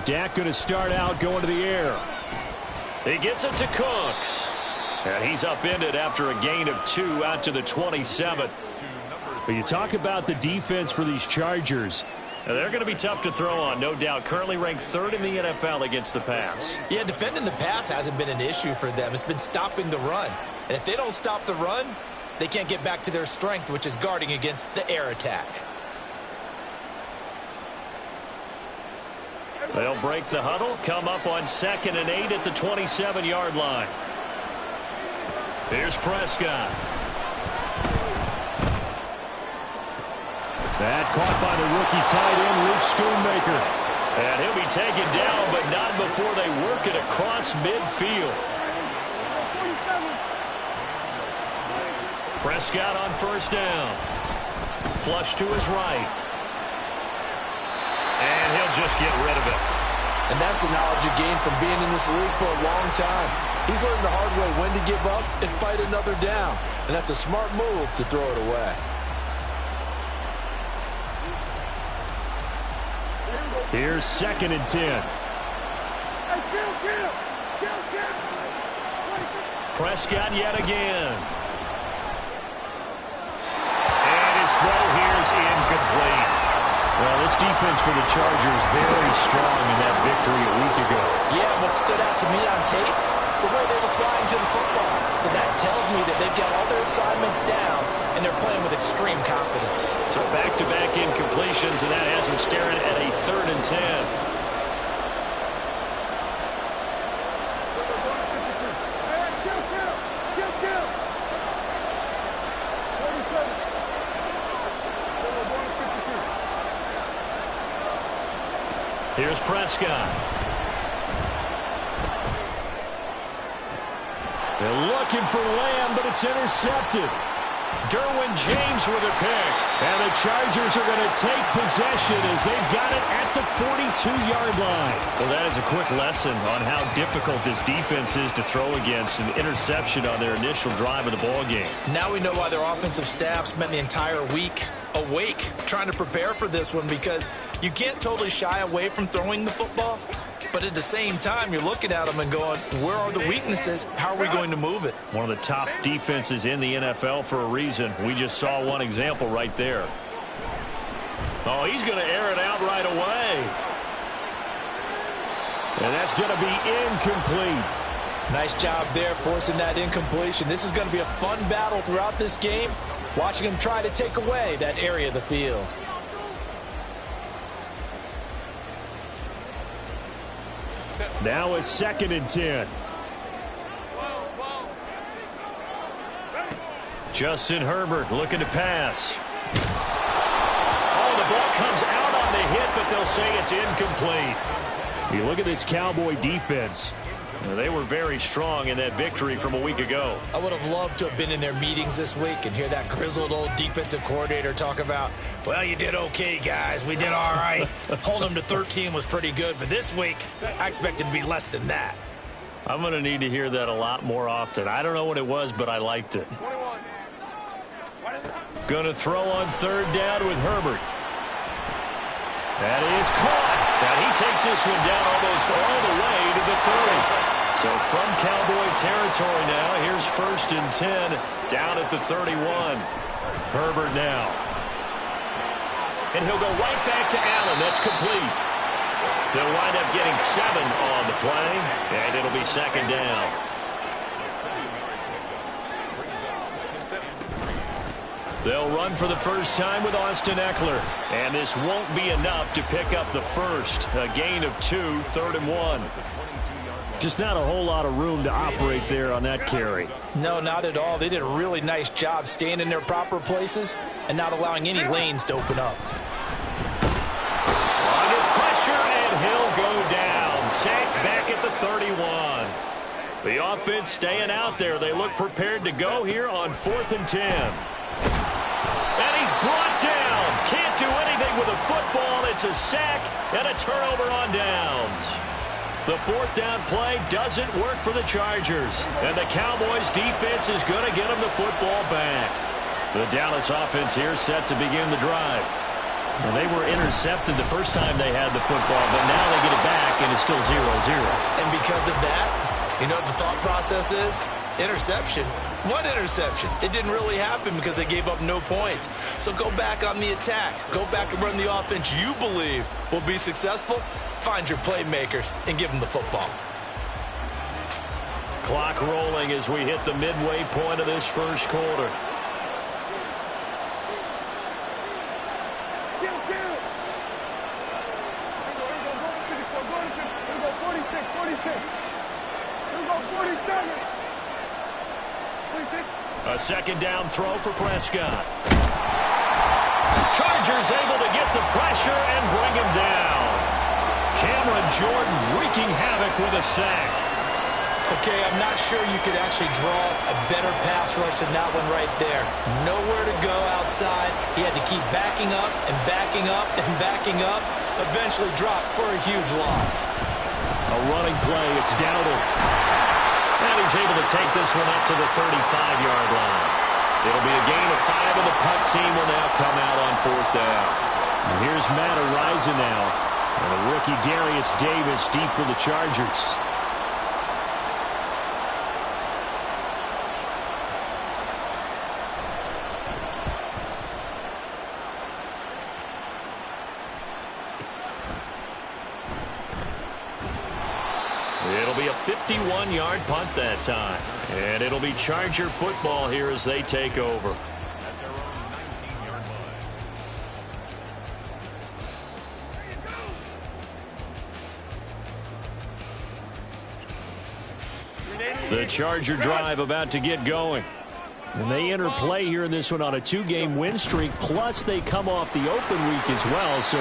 Dak going to start out going to the air. He gets it to Cooks. And he's upended after a gain of 2 out to the 27. But you talk about the defense for these Chargers. They're going to be tough to throw on, no doubt. Currently ranked 3rd in the NFL against the pass. Yeah, defending the pass hasn't been an issue for them. It's been stopping the run. And if they don't stop the run, they can't get back to their strength, which is guarding against the air attack. They'll break the huddle, come up on 2nd and 8 at the 27-yard line. Here's Prescott. That caught by the rookie tight end, Luke Schoonmaker. And he'll be taken down, but not before they work it across midfield. Prescott on 1st down. Flush to his right. And he'll just get rid of it. And that's the knowledge you gain from being in this league for a long time. He's learned the hard way when to give up and fight another down. And that's a smart move to throw it away. Here's 2nd and 10. Prescott yet again. And his throw here is incomplete. Well, this defense for the Chargers very strong in that victory a week ago. Yeah, what stood out to me on tape, the way they were flying to the football. So that tells me that they've got all their assignments down, and they're playing with extreme confidence. So back-to-back incompletions, and that has them staring at a 3rd and 10. Here's Prescott. They're looking for Lamb, but it's intercepted. Derwin James with a pick. And the Chargers are going to take possession as they've got it at the 42-yard line. Well, that is a quick lesson on how difficult this defense is to throw against. An interception on their initial drive of the ballgame. Now we know why their offensive staff spent the entire week awake trying to prepare for this one, because you can't totally shy away from throwing the football. But at the same time, you're looking at them and going, where are the weaknesses? How are we going to move it? One of the top defenses in the NFL for a reason. We just saw one example right there. Oh, he's going to air it out right away. And that's going to be incomplete. Nice job there forcing that incompletion. This is going to be a fun battle throughout this game, watching him try to take away that area of the field. Now it's 2nd and 10. Justin Herbert looking to pass. Oh, the ball comes out on the hit, but they'll say it's incomplete. You look at this Cowboy defense. They were very strong in that victory from a week ago. I would have loved to have been in their meetings this week and hear that grizzled old defensive coordinator talk about, well, you did okay, guys. We did all right. Holding them to 13 was pretty good. But this week, I expected to be less than that. I'm going to need to hear that a lot more often. I don't know what it was, but I liked it. Going to throw on 3rd down with Herbert. That is caught. Now he takes this one down almost all the way to the 30. So from Cowboy territory now, here's 1st and 10 down at the 31. Herbert now. And he'll go right back to Allen. That's complete. They'll wind up getting 7 on the play, and it'll be 2nd down. They'll run for the first time with Austin Eckler. And this won't be enough to pick up the first. A gain of 2, 3rd and 1. Just not a whole lot of room to operate there on that carry. No, not at all. They did a really nice job staying in their proper places and not allowing any lanes to open up. Under pressure, and he'll go down. Sacked back at the 31. The offense staying out there. They look prepared to go here on 4th and 10. And he's brought down. Can't do anything with a football. It's a sack and a turnover on downs. The fourth down play doesn't work for the Chargers. And the Cowboys defense is going to get them the football back. The Dallas offense here set to begin the drive. Well, they were intercepted the first time they had the football, but now they get it back, and it's still 0-0. And because of that, you know what the thought process is? Interception. What interception? It didn't really happen because they gave up no points. So go back on the attack. Go back and run the offense you believe will be successful. Find your playmakers and give them the football. Clock rolling as we hit the midway point of this first quarter. A second down throw for Prescott. Chargers able to get the pressure and bring him down. Cameron Jordan wreaking havoc with a sack. Okay, I'm not sure you could actually draw a better pass rush than that one right there. Nowhere to go outside. He had to keep backing up and backing up and backing up. Eventually dropped for a huge loss. A running play. It's Dowdle. And he's able to take this one up to the 35-yard line. It'll be a gain of 5, and the punt team will now come out on fourth down. And here's Matt Araiza now. And the rookie Darius Davis deep for the Chargers. It'll be a 51-yard punt that time. And it'll be Charger football here as they take over. At their own 19-yard line. The Charger drive about to get going. And they enter play here in this one on a 2-game win streak, plus they come off the open week as well. So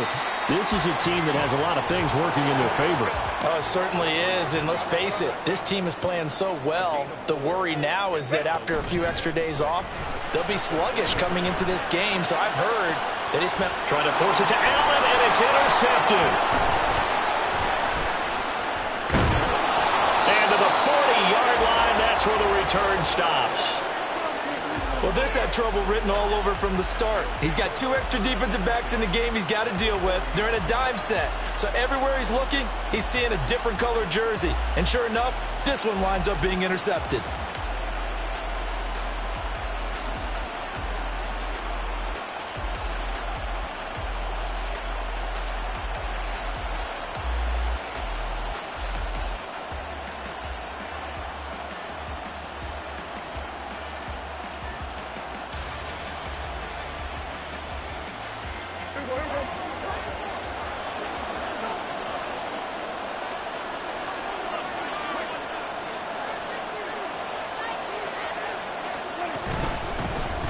this is a team that has a lot of things working in their favor. Oh, it certainly is, and let's face it, this team is playing so well. The worry now is that after a few extra days off, they'll be sluggish coming into this game. So I've heard that it's meant trying to force it to Allen, and it's intercepted. And to the 40-yard line, that's where the return stops. Well, this had trouble written all over from the start. He's got 2 extra defensive backs in the game he's got to deal with. They're in a dime set. So everywhere he's looking, he's seeing a different color jersey. And sure enough, this one winds up being intercepted.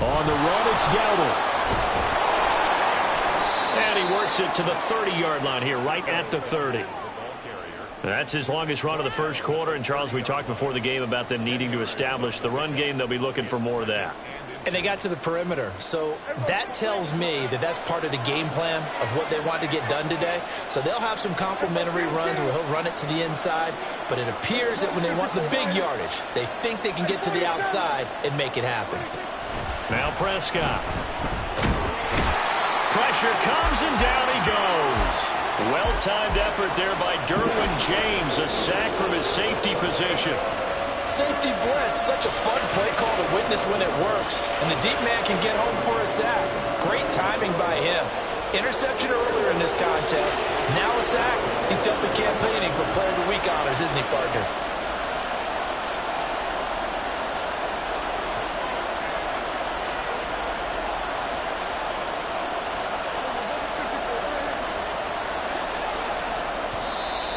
On the run, it's Dowdle. And he works it to the 30-yard line here, right at the 30. That's his longest run of the first quarter. And, Charles, we talked before the game about them needing to establish the run game. They'll be looking for more of that. And they got to the perimeter. So that tells me that that's part of the game plan of what they want to get done today. So they'll have some complimentary runs where he'll run it to the inside. But it appears that when they want the big yardage, they think they can get to the outside and make it happen. Now Prescott. Pressure comes, and down he goes. Well-timed effort there by Derwin James. A sack from his safety position. Safety blitz, such a fun play call to witness when it works. And the deep man can get home for a sack. Great timing by him. Interception earlier in this contest. Now a sack. He's definitely campaigning for Player of the Week honors, isn't he, partner?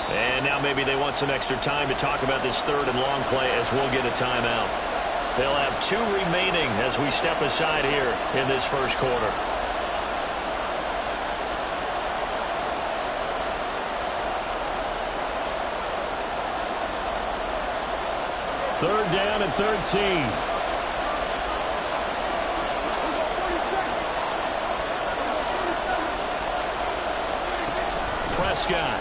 And now maybe they want some extra time to talk about this third and long play as we'll get a timeout. They'll have 2 remaining as we step aside here in this first quarter. Third down and 13. Prescott.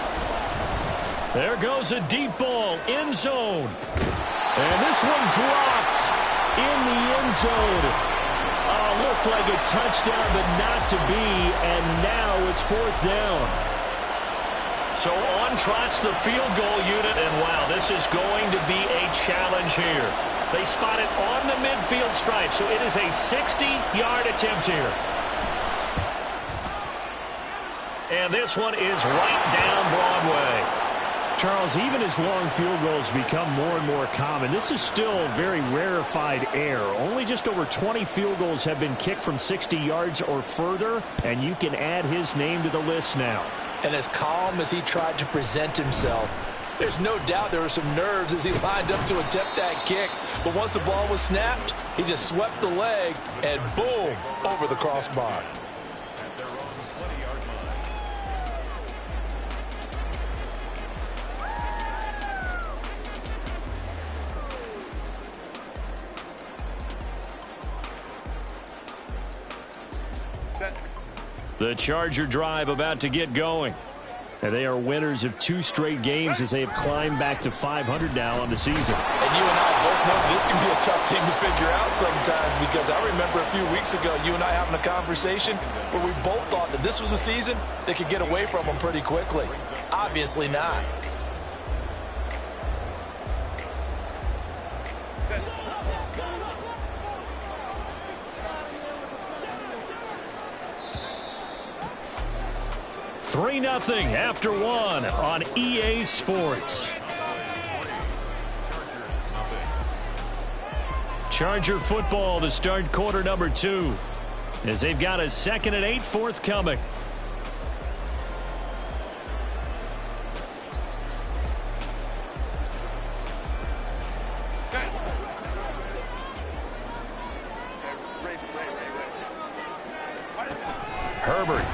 There goes a deep ball, end zone. And this one dropped in the end zone. Looked like a touchdown, but not to be, and now it's 4th down. So on trots the field goal unit, and wow, this is going to be a challenge here. They spot it on the midfield stripe, so it is a 60-yard attempt here. And this one is right down Broadway. Charles, even as long field goals become more and more common, this is still very rarefied air. Only just over 20 field goals have been kicked from 60 yards or further, and you can add his name to the list now. And as calm as he tried to present himself, there's no doubt there were some nerves as he lined up to attempt that kick. But once the ball was snapped, he just swept the leg and boom, over the crossbar. The Charger drive about to get going. And they are winners of 2 straight games as they have climbed back to 500 now on the season. And you and I both know this can be a tough team to figure out sometimes, because I remember a few weeks ago you and I having a conversation where we both thought that this was a season that could get away from them pretty quickly. Obviously not. Three 3-0 after 1 on EA Sports. Charger football to start quarter number 2 as they've got a 2nd and 8 forthcoming. Herbert.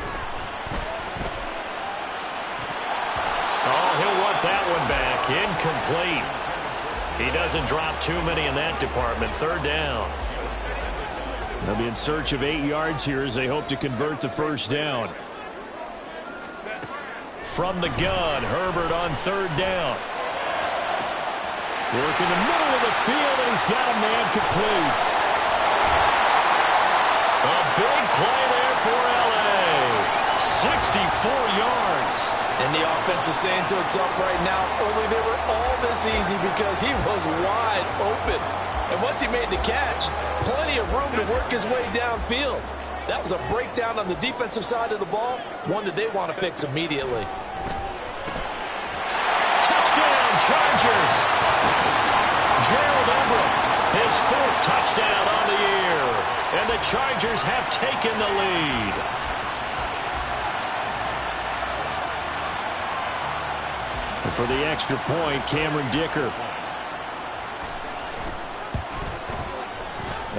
Oh, he'll want that one back. Incomplete. He doesn't drop too many in that department. 3rd down. They'll be in search of 8 yards here as they hope to convert the 1st down. From the gun, Herbert on 3rd down. Work in the middle of the field, and he's got a man complete. A big play there for L.A. 64 yards. And the offense is saying to itself right now, only they were all this easy because he was wide open. And once he made the catch, plenty of room to work his way downfield. That was a breakdown on the defensive side of the ball, one that they want to fix immediately. Touchdown, Chargers! Gerald Everett, his 4th touchdown on the year. And the Chargers have taken the lead. And for the extra point, Cameron Dicker.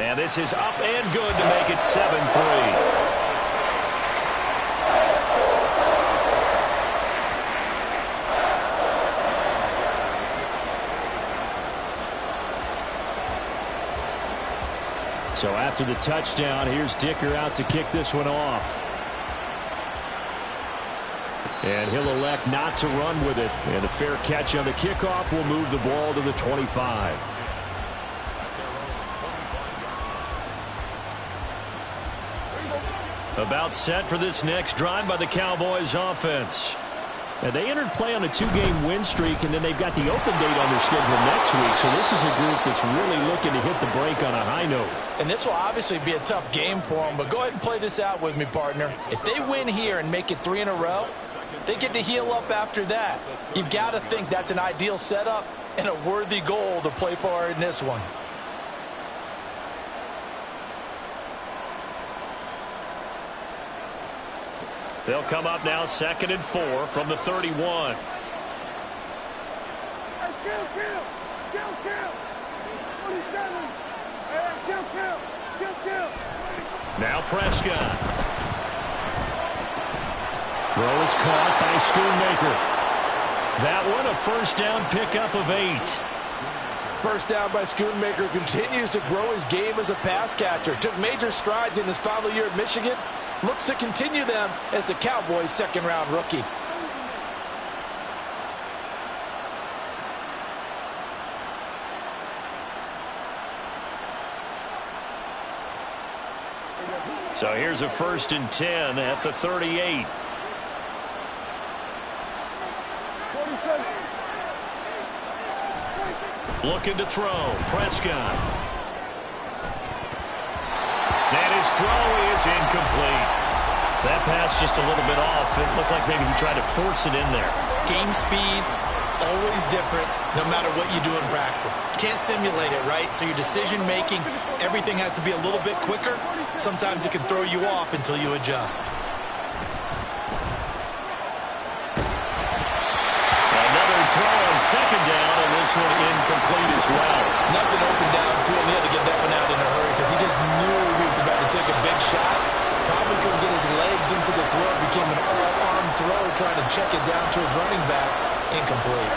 And this is up and good to make it 7-3. So after the touchdown, here's Dicker out to kick this one off. And he'll elect not to run with it. And a fair catch on the kickoff will move the ball to the 25. About set for this next drive by the Cowboys offense. And they entered play on a 2-game win streak, and then they've got the open date on their schedule next week. So this is a group that's really looking to hit the break on a high note. And this will obviously be a tough game for them, but go ahead and play this out with me, partner. If they win here and make it 3 in a row, they get to heal up after that. You've got to think that's an ideal setup and a worthy goal to play for in this one. They'll come up now 2nd and 4 from the 31. Now Prescott. Throw is caught by Schoonmaker. That one a 1st down pickup of 8. 1st down by Schoonmaker, continues to grow his game as a pass catcher. Took major strides in his final year at Michigan. Looks to continue them as the Cowboys' 2nd-round rookie. So here's a 1st and 10 at the 38. Looking to throw. Prescott. And his throw is incomplete. That pass just a little bit off. It looked like maybe he tried to force it in there. Game speed, always different, no matter what you do in practice. You can't simulate it, right? So your decision-making, everything has to be a little bit quicker. Sometimes it can throw you off until you adjust. Another throw on 2nd down, and this one incomplete as well. Nothing open downfield. He had to get that one out in a hurry because he just knew he was about to take a big shot. Probably couldn't get his legs into the throw. It became an all-arm throw, trying to check it down to his running back. Incomplete.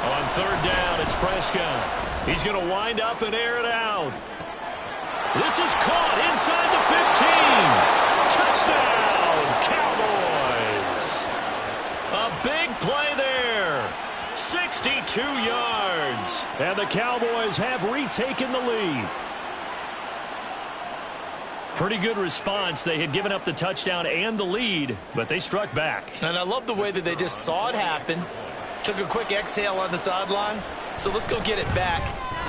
On 3rd down, it's Prescott. He's going to wind up and air it out. This is caught inside the 15. Touchdown, Cowboys. A big play there. 62 yards. And the Cowboys have retaken the lead. Pretty good response. They had given up the touchdown and the lead, but they struck back. And I love the way that they just saw it happen, took a quick exhale on the sidelines. So let's go get it back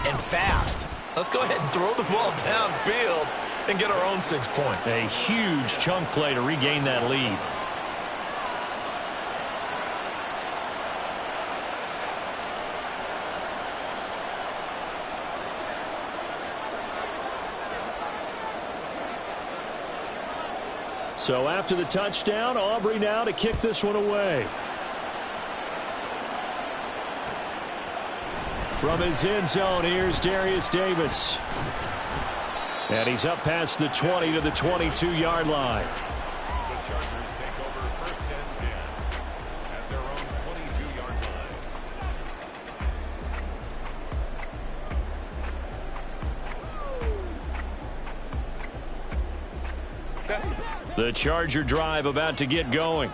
and fast. Let's go ahead and throw the ball downfield and get our own 6 points. A huge chunk play to regain that lead. So after the touchdown, Aubrey now to kick this one away. From his end zone, here's Darius Davis. And he's up past the 20 to the 22-yard line. The Chargers take over 1st and 10 at their own 22-yard line. The Charger drive about to get going.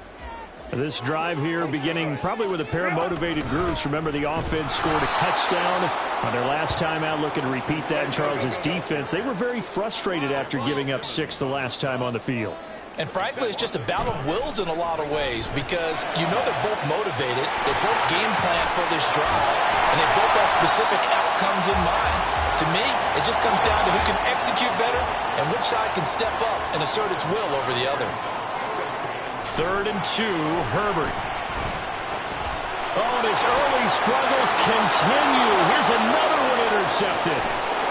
This drive here beginning probably with a pair of motivated groups. Remember, the offense scored a touchdown on their last time out, looking to repeat that in Charles's defense. They were very frustrated after giving up 6 the last time on the field. And frankly, it's just a battle of wills in a lot of ways because you know they're both motivated. They both game plan for this drive, and they both have specific outcomes in mind. To me, it just comes down to who can execute better and which side can step up and assert its will over the other. 3rd and 2, Herbert. Oh, and his early struggles continue. Here's another one intercepted.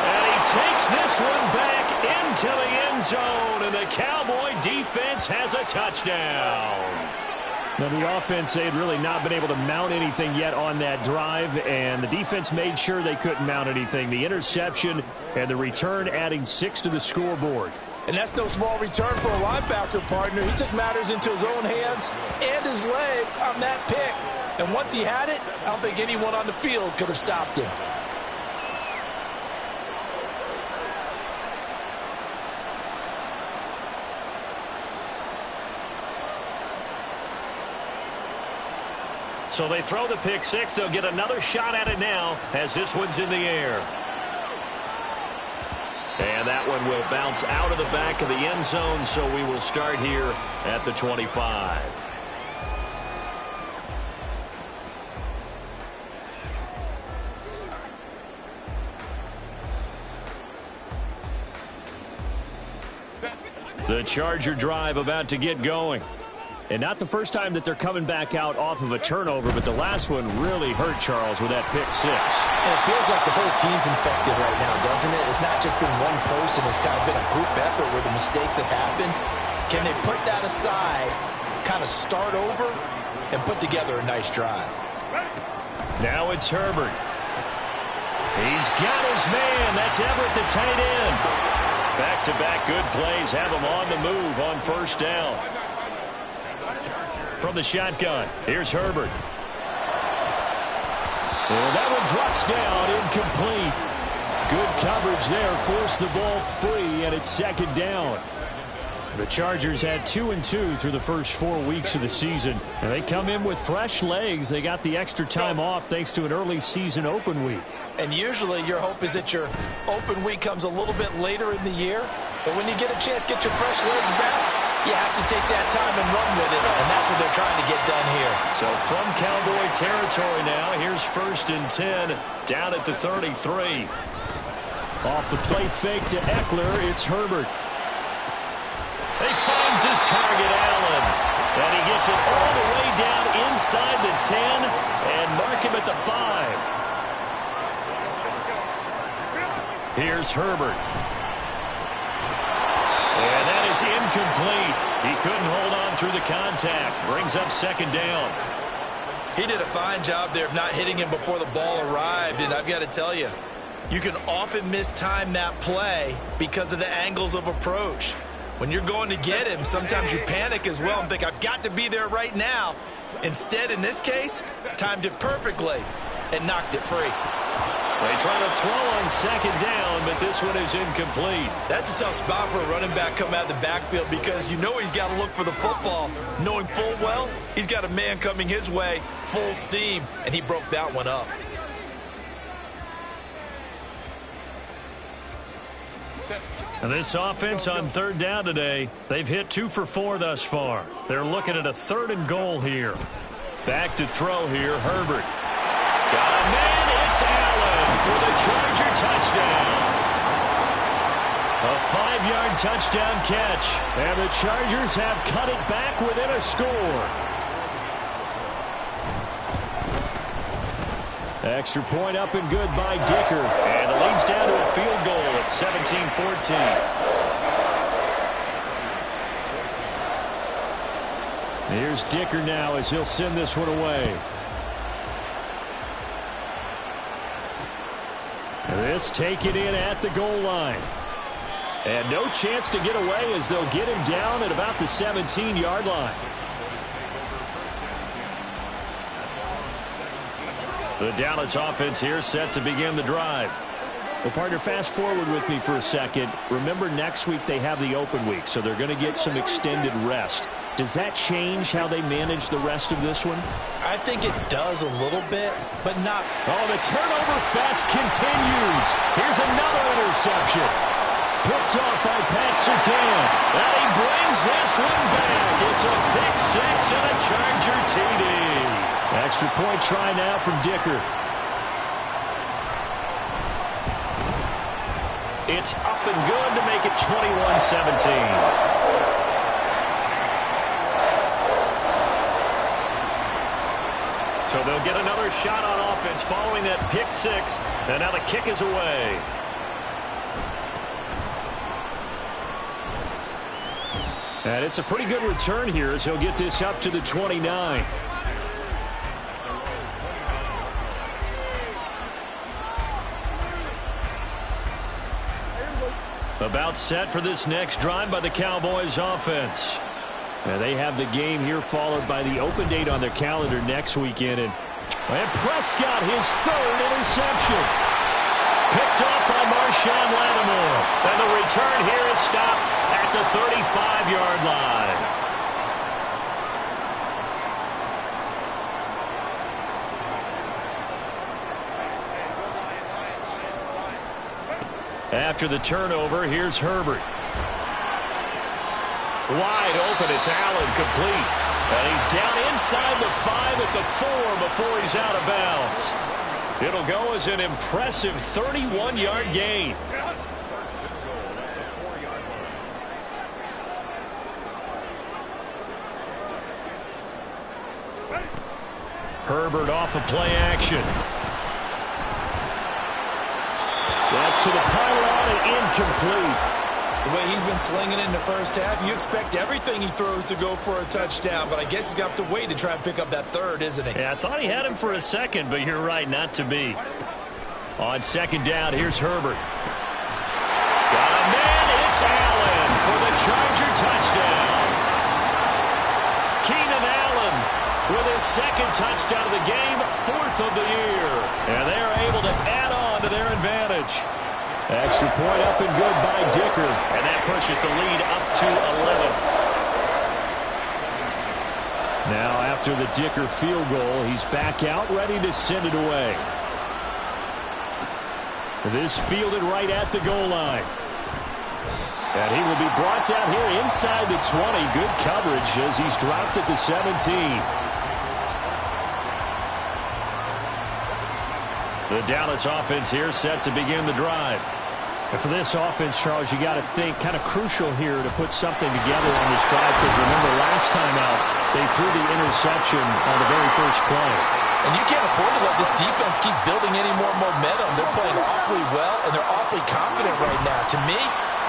And he takes this one back into the end zone, and the Cowboy defense has a touchdown. Now, the offense, they had really not been able to mount anything yet on that drive, and the defense made sure they couldn't mount anything. The interception and the return adding 6 to the scoreboard. And that's no small return for a linebacker, partner. He took matters into his own hands and his legs on that pick. And once he had it, I don't think anyone on the field could have stopped him. So they throw the pick 6. They'll get another shot at it now as this one's in the air. And that one will bounce out of the back of the end zone, so we will start here at the 25. The Charger drive about to get going. And not the first time that they're coming back out off of a turnover, but the last one really hurt Charles with that pick 6. And it feels like the whole team's infected right now, doesn't it? It's not just been one person. It's kind of been a group effort where the mistakes have happened. Can they put that aside, kind of start over, and put together a nice drive? Now it's Herbert. He's got his man. That's Everett, the tight end. Back-to-back good plays have him on the move on 1st down. From the shotgun, here's Herbert. And that one drops down, incomplete. Good coverage there, forced the ball free, and it's 2nd down. The Chargers had 2-2 through the first 4 weeks of the season, and they come in with fresh legs. They got the extra time off thanks to an early season open week. And usually your hope is that your open week comes a little bit later in the year. But when you get a chance to get your fresh legs back, you have to take that time and run with it. And that's what they're trying to get done here. So from Cowboy territory now, here's 1st and 10 down at the 33. Off the play fake to Eckler, it's Herbert. He finds his target, Allen. And he gets it all the way down inside the 10 and mark him at the 5. Here's Herbert. And that is incomplete. He couldn't hold on through the contact. Brings up 2nd down. He did a fine job there of not hitting him before the ball arrived. And I've got to tell you, you can often mistime that play because of the angles of approach. When you're going to get him, sometimes you panic as well and think, I've got to be there right now. Instead, in this case, timed it perfectly and knocked it free. They try to throw on 2nd down, but this one is incomplete. That's a tough spot for a running back coming out of the backfield because you know he's got to look for the football, knowing full well he's got a man coming his way full steam, and he broke that one up. And this offense on 3rd down today, they've hit 2 for 4 thus far. They're looking at a 3rd and goal here. Back to throw here, Herbert. Got a man, it's Allen for the Charger touchdown. A 5-yard touchdown catch. And the Chargers have cut it back within a score. Extra point up and good by Dicker. And the lead's down to a field goal at 17-14. Here's Dicker now as he'll send this one away. This taken in at the goal line. And no chance to get away as they'll get him down at about the 17-yard line. The Dallas offense here set to begin the drive. Well, partner, fast forward with me for a second. Remember, next week they have the open week, so they're going to get some extended rest. Does that change how they manage the rest of this one? I think it does a little bit, but not. Oh, the turnover fest continues. Here's another interception. Picked off by Pat Surtain. And he brings this one back. It's a pick 6 and a Charger TD. Extra point try now from Dicker. It's up and good to make it 21-17. So they'll get another shot on offense following that pick 6. And now the kick is away. And it's a pretty good return here as he'll get this up to the 29. About set for this next drive by the Cowboys offense. And they have the game here followed by the open date on their calendar next weekend. And Prescott, his 3rd interception. Picked off by Marshawn Lattimore. And the return here is stopped at the 35-yard line. After the turnover, here's Herbert. Wide open, it's Allen, complete. And he's down inside the 5 at the 4 before he's out of bounds. It'll go as an impressive 31-yard gain. Herbert off the play action. That's to the pylon and incomplete. The way he's been slinging it in the first half, you expect everything he throws to go for a touchdown, but I guess he's got to wait to try and pick up that 3rd, isn't he? Yeah, I thought he had him for a second, but you're right, not to be. On 2nd down, here's Herbert. Got a man, it's Allen for the Charger touchdown. Keenan Allen with his 2nd touchdown of the game, 4th of the year. And they're able to add on to their advantage. Extra point up and good by Dicker. And that pushes the lead up to 11. Now after the Dicker field goal, he's back out ready to send it away. This fielded right at the goal line. And he will be brought down here inside the 20. Good coverage as he's dropped at the 17. The Dallas offense here set to begin the drive. And for this offense, Charles, you got to think kind of crucial here to put something together on this drive, because remember last time out they threw the interception on the very first play. And you can't afford to let this defense keep building any more momentum. They're playing awfully well, and they're awfully confident right now. To me,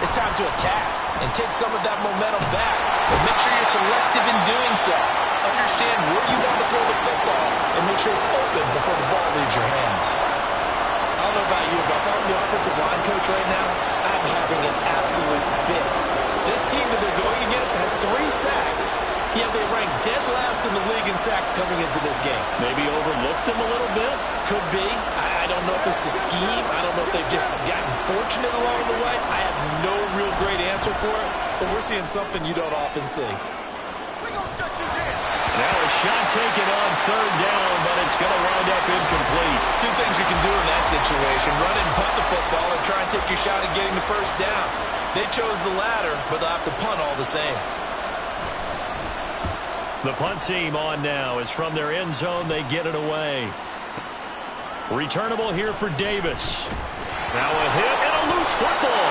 it's time to attack and take some of that momentum back. But make sure you're selective in doing so. Understand where you want to throw the football and make sure it's open before the ball leaves your hands. I don't know about you, but if I'm the offensive line coach right now, I'm having an absolute fit. This team that they're going against has 3 sacks, yet they rank dead last in the league in sacks coming into this game. Maybe overlooked them a little bit? Could be. I don't know if it's the scheme. I don't know if they've just gotten fortunate along the way. I have no real great answer for it, but we're seeing something you don't often see. Now a shot taken on third down, but it's going to wind up incomplete. 2 things you can do in that situation: run and punt the football, or try and take your shot at getting the first down. They chose the latter, but they'll have to punt all the same. The punt team on now is from their end zone. They get it away. Returnable here for Davis. Now a hit and a loose football.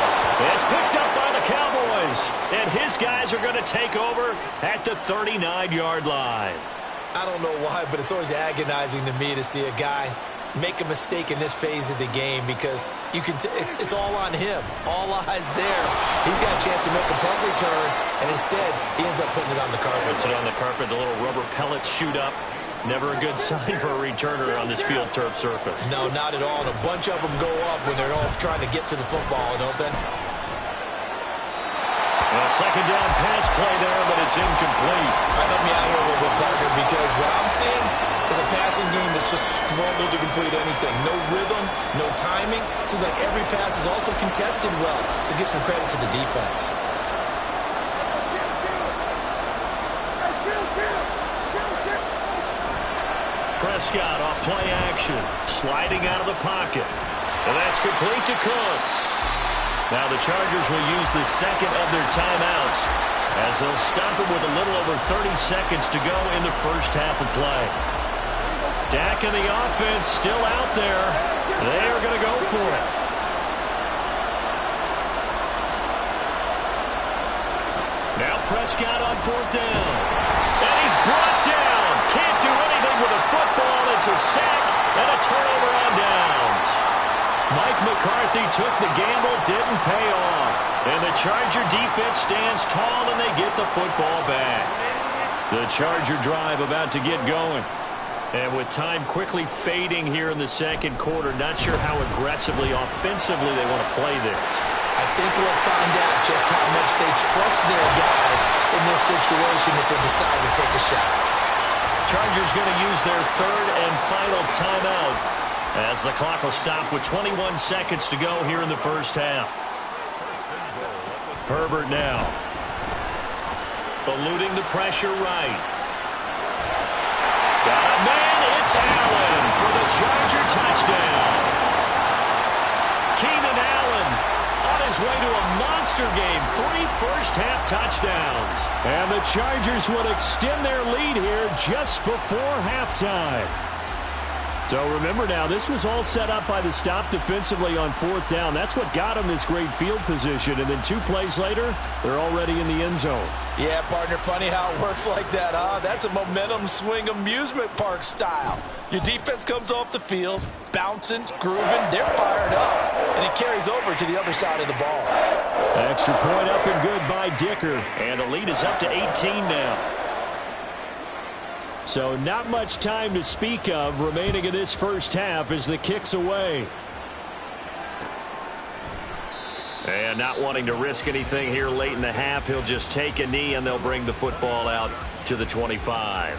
It's picked up by the Cowboys. And his guys are going to take over at the 39-yard line. I don't know why, but it's always agonizing to me to see a guy make a mistake in this phase of the game, because you can it's all on him. All eyes there. He's got a chance to make a punt return, and instead he ends up putting it on the carpet. Puts it on the carpet. The little rubber pellets shoot up. Never a good sign for a returner on this field turf surface. No, not at all. And a bunch of them go up when they're all trying to get to the football, don't they? Well, second down pass play there, but it's incomplete. Help me out here a little bit, partner, because what I'm seeing is a passing game that's just struggled to complete anything. No rhythm, no timing. Seems like every pass is also contested well, so give some credit to the defense. Prescott off play action, sliding out of the pocket. And that's complete to Cooks. Now the Chargers will use the second of their timeouts as they'll stop him with a little over 30 seconds to go in the first half of play. Dak and the offense still out there. They are going to go for it. Now Prescott on fourth down. And he's brought down. Can't do anything with a football. It's a sack and a turnover on downs. Mike McCarthy took the gamble, didn't pay off. And the Charger defense stands tall and they get the football back. The Charger drive about to get going. And with time quickly fading here in the second quarter, not sure how aggressively, offensively they want to play this. I think we'll find out just how much they trust their guys in this situation if they decide to take a shot. Chargers going to use their third and final timeout as the clock will stop with 21 seconds to go here in the first half. Herbert now. Eluding the pressure right. Got a man, it's Allen for the Charger touchdown. Keenan Allen on his way to a monster game. 3 first-half touchdowns. And the Chargers would extend their lead here just before halftime. So remember now, this was all set up by the stop defensively on fourth down. That's what got them this great field position. And then 2 plays later, they're already in the end zone. Yeah, partner, funny how it works like that, huh? That's a momentum swing amusement park style. Your defense comes off the field, bouncing, grooving, they're fired up, and it carries over to the other side of the ball. Extra point up and good by Dicker. And the lead is up to 18 now. So not much time to speak of remaining in this first half as the kick's away. And not wanting to risk anything here late in the half, he'll just take a knee and they'll bring the football out to the 25.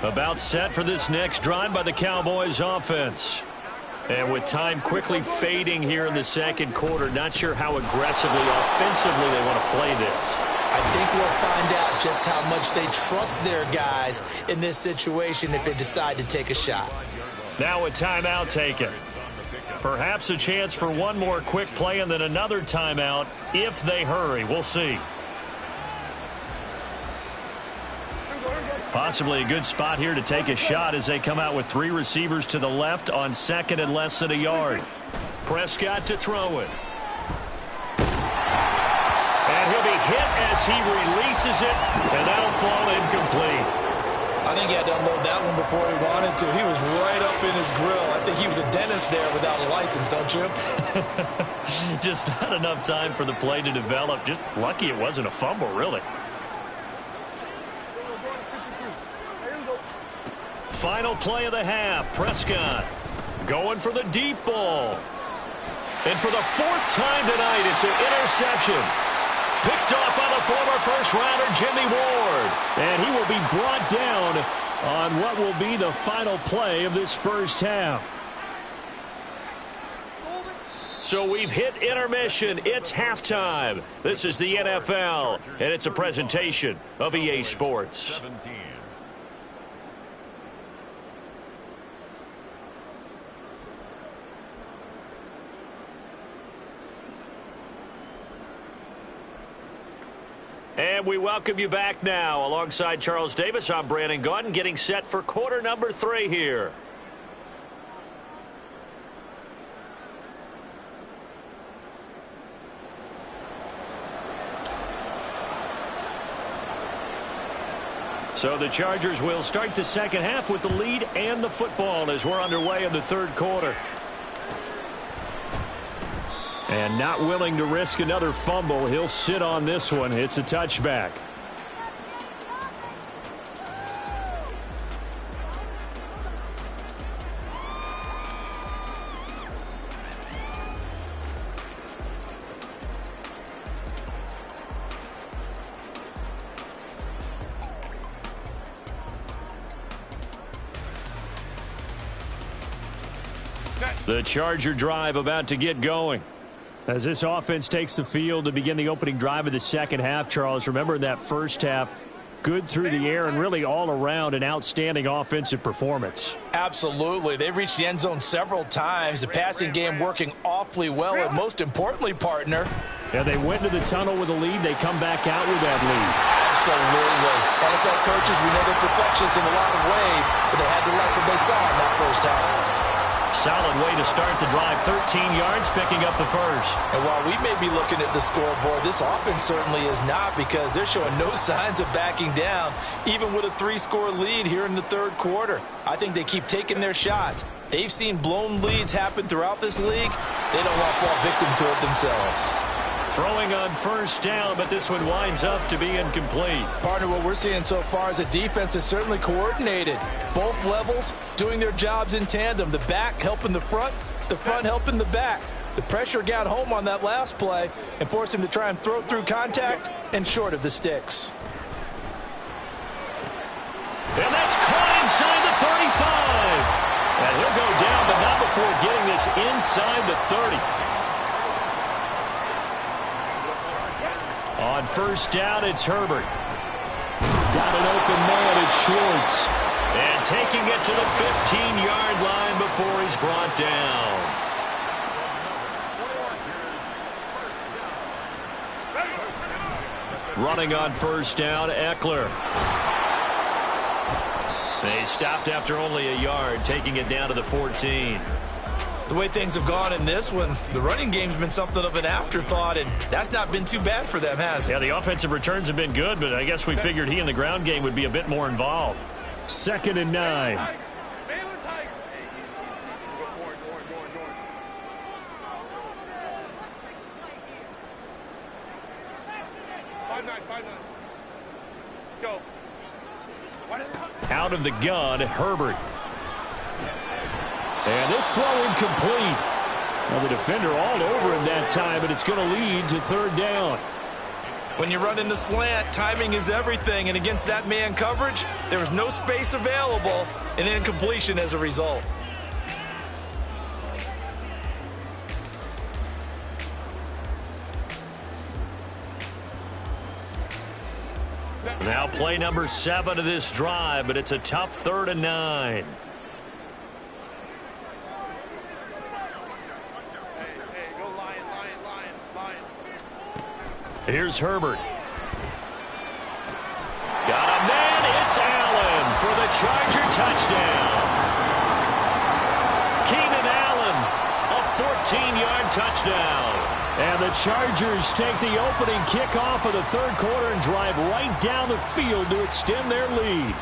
About set for this next drive by the Cowboys offense. And with time quickly fading here in the second quarter, not sure how aggressively, offensively they want to play this. I think we'll find out just how much they trust their guys in this situation if they decide to take a shot. Now a timeout taken. Perhaps a chance for one more quick play and then another timeout if they hurry. We'll see. Possibly a good spot here to take a shot as they come out with 3 receivers to the left on second and less than a yard. Prescott to throw it. And he'll be hit as he releases it, and that'll fall incomplete. I think he had to unload that one before he wanted to. He was right up in his grill. I think he was a dentist there without a license, don't you? Just not enough time for the play to develop. Just lucky it wasn't a fumble, really. Final play of the half. Prescott going for the deep ball. And for the 4th time tonight, it's an interception. Picked off by the former first-rounder Jimmy Ward. And he will be brought down on what will be the final play of this first half. So we've hit intermission. It's halftime. This is the NFL, and it's a presentation of EA Sports. 17. And we welcome you back now. Alongside Charles Davis, I'm Brandon Gaudin, getting set for quarter number 3 here. So the Chargers will start the second half with the lead and the football as we're underway in the third quarter. And not willing to risk another fumble. He'll sit on this one. It's a touchback. The Charger drive about to get going. As this offense takes the field to begin the opening drive of the second half, Charles, remember in that first half, good through the air and really all around an outstanding offensive performance. Absolutely. They've reached the end zone several times. The passing game working awfully well, and most importantly, partner. Yeah, they went to the tunnel with a lead. They come back out with that lead. Absolutely. NFL coaches, we know they're perfectionists in a lot of ways, but they had to like what they saw in that first half. Solid way to start the drive. 13 yards, picking up the first. And while we may be looking at the scoreboard, this offense certainly is not, because they're showing no signs of backing down, even with a 3-score lead here in the third quarter. I think they keep taking their shots. They've seen blown leads happen throughout this league. They don't want to fall victim to it themselves. Throwing on first down, but this one winds up to be incomplete. Partner, what we're seeing so far is a defense is certainly coordinated. Both levels doing their jobs in tandem. The back helping the front helping the back. The pressure got home on that last play and forced him to try and throw through contact and short of the sticks. And that's caught inside the 35. And he'll go down, but not before getting this inside the 30. On first down, it's Herbert. Got an open man, it's Schwartz. And taking it to the 15-yard line before he's brought down. Running on first down, Eckler. They stopped after only a yard, taking it down to the 14. The way things have gone in this one, the running game's been something of an afterthought, and that's not been too bad for them, has it? Yeah, the offensive returns have been good, but I guess we figured he in the ground game would be a bit more involved. 2nd and 9. Out of the gun, Herbert. And this throw incomplete. Well, the defender all over him that time, but it's going to lead to third down. When you run in the slant, timing is everything, and against that man coverage, there was no space available, and incompletion as a result. Now play number 7 of this drive, but it's a tough 3rd and 9. Here's Herbert. Got a man. It's Allen for the Charger touchdown. Keenan Allen, a 14-yard touchdown. And the Chargers take the opening kickoff of the 3rd quarter and drive right down the field to extend their lead.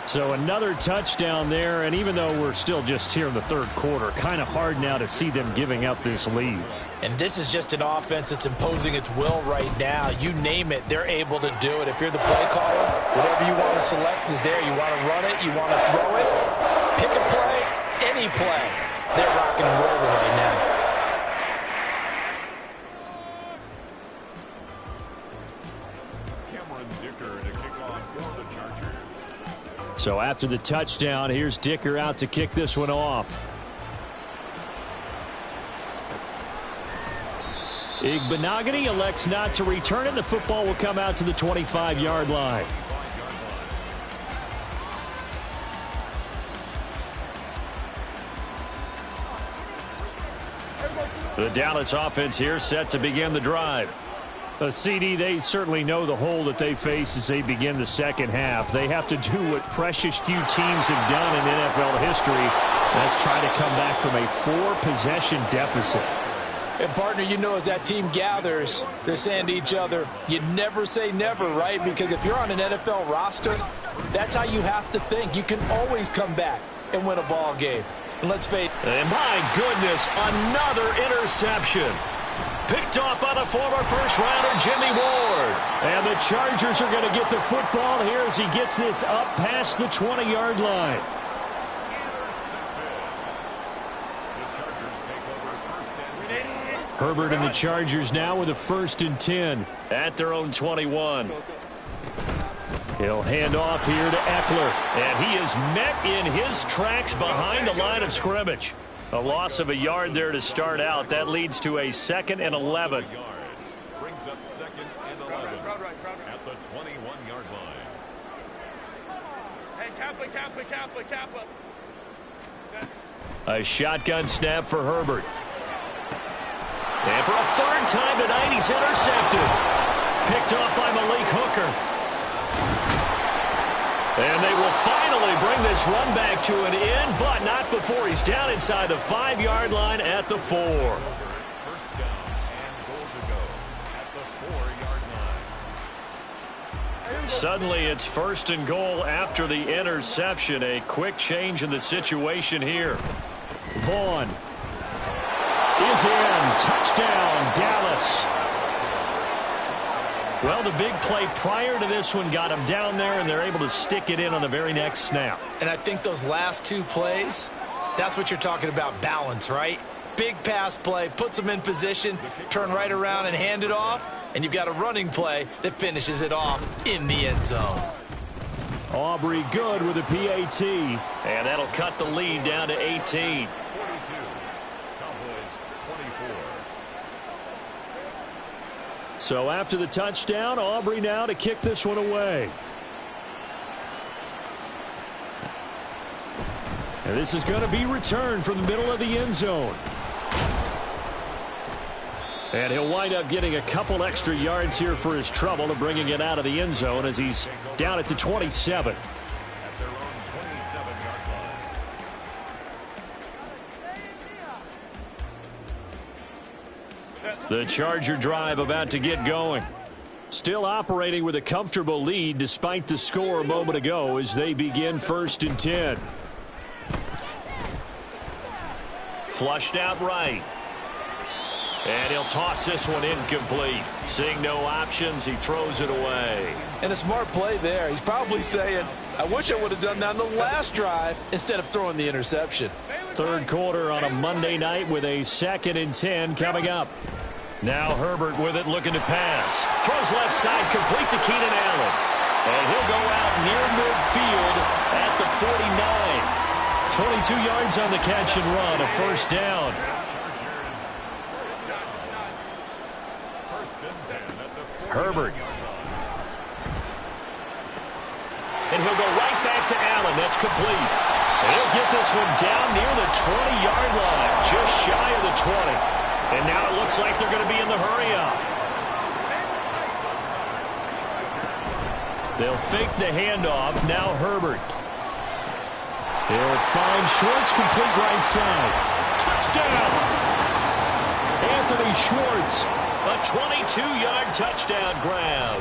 So another touchdown there, and even though we're still just here in the 3rd quarter, kind of hard now to see them giving up this lead. And this is just an offense that's imposing its will right now. You name it, they're able to do it. If you're the play caller, whatever you want to select is there. You want to run it, you want to throw it, pick a play, any play. They're rocking and rolling right now. So after the touchdown, here's Dicker out to kick this one off. Igbenogany elects not to return it. The football will come out to the 25-yard line. The Dallas offense here set to begin the drive. CD, they certainly know the hole that they face as they begin the second half. They have to do what precious few teams have done in NFL history. That's try to come back from a 4-possession deficit. And, partner, you know as that team gathers, they're saying to each other, you never say never, right? Because if you're on an NFL roster, that's how you have to think. You can always come back and win a ball game. And let's face it. And my goodness, another interception. Picked off by the former first-rounder Jimmy Ward. And the Chargers are going to get the football here as he gets this up past the 20-yard line. Herbert and the Chargers now with a 1st and 10. At their own 21. He'll hand off here to Eckler. And he is met in his tracks behind the line of scrimmage. A loss of a yard there to start out. That leads to a 2nd and 11. Brings up 2nd and 11 at the 21-yard line. Hey, Kappa. A shotgun snap for Herbert. And for a 3rd time tonight, he's intercepted. Picked off by Malik Hooker. And they will finally bring this run back to an end, but not before he's down inside the 5-yard line at the 4. First down and goal to go at the 4-yard line. Suddenly it's 1st and goal after the interception. A quick change in the situation here. Vaughn is in. Touchdown, Dallas. Well, the big play prior to this one got him down there, and they're able to stick it in on the very next snap. And I think those last 2 plays, that's what you're talking about, balance, right? Big pass play, puts them in position, turn right around and hand it off, and you've got a running play that finishes it off in the end zone. Aubrey good with a PAT. And that'll cut the lead down to 18. 42. Cowboys 24. So after the touchdown, Aubrey now to kick this one away. And this is going to be returned from the middle of the end zone. And he'll wind up getting a couple extra yards here for his trouble to bringing it out of the end zone as he's down at the 27. At their own 27-yard line. The Charger drive about to get going. Still operating with a comfortable lead despite the score a moment ago as they begin 1st and 10. Flushed out right. And he'll toss this one incomplete. Seeing no options, he throws it away. And a smart play there. He's probably saying, I wish I would have done that on the last drive instead of throwing the interception. 3rd quarter on a Monday night with a 2nd and 10 coming up. Now Herbert with it, looking to pass. Throws left side, complete to Keenan Allen. And he'll go out near midfield at the 49. 22 yards on the catch and run, a first down. Herbert. And he'll go right back to Allen. That's complete. And he'll get this one down near the 20-yard line, just shy of the 20. And now it looks like they're going to be in the hurry-up. They'll fake the handoff. Now Herbert. He'll find Schwartz, complete right side. Touchdown! Anthony Schwartz, a 22-yard touchdown grab.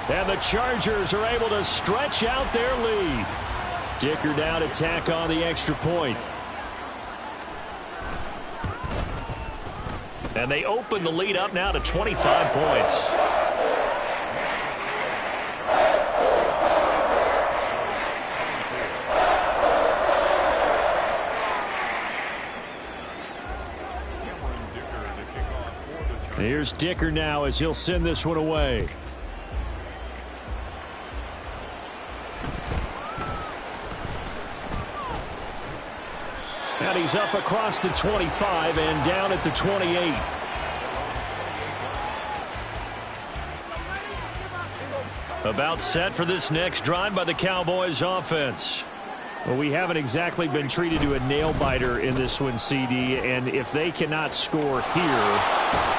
And the Chargers are able to stretch out their lead. Dicker down to tack on the extra point. And they open the lead up now to 25 points. Here's Dicker now as he'll send this one away. And he's up across the 25 and down at the 28. About set for this next drive by the Cowboys offense. Well, we haven't exactly been treated to a nail-biter in this one, CD, and if they cannot score here,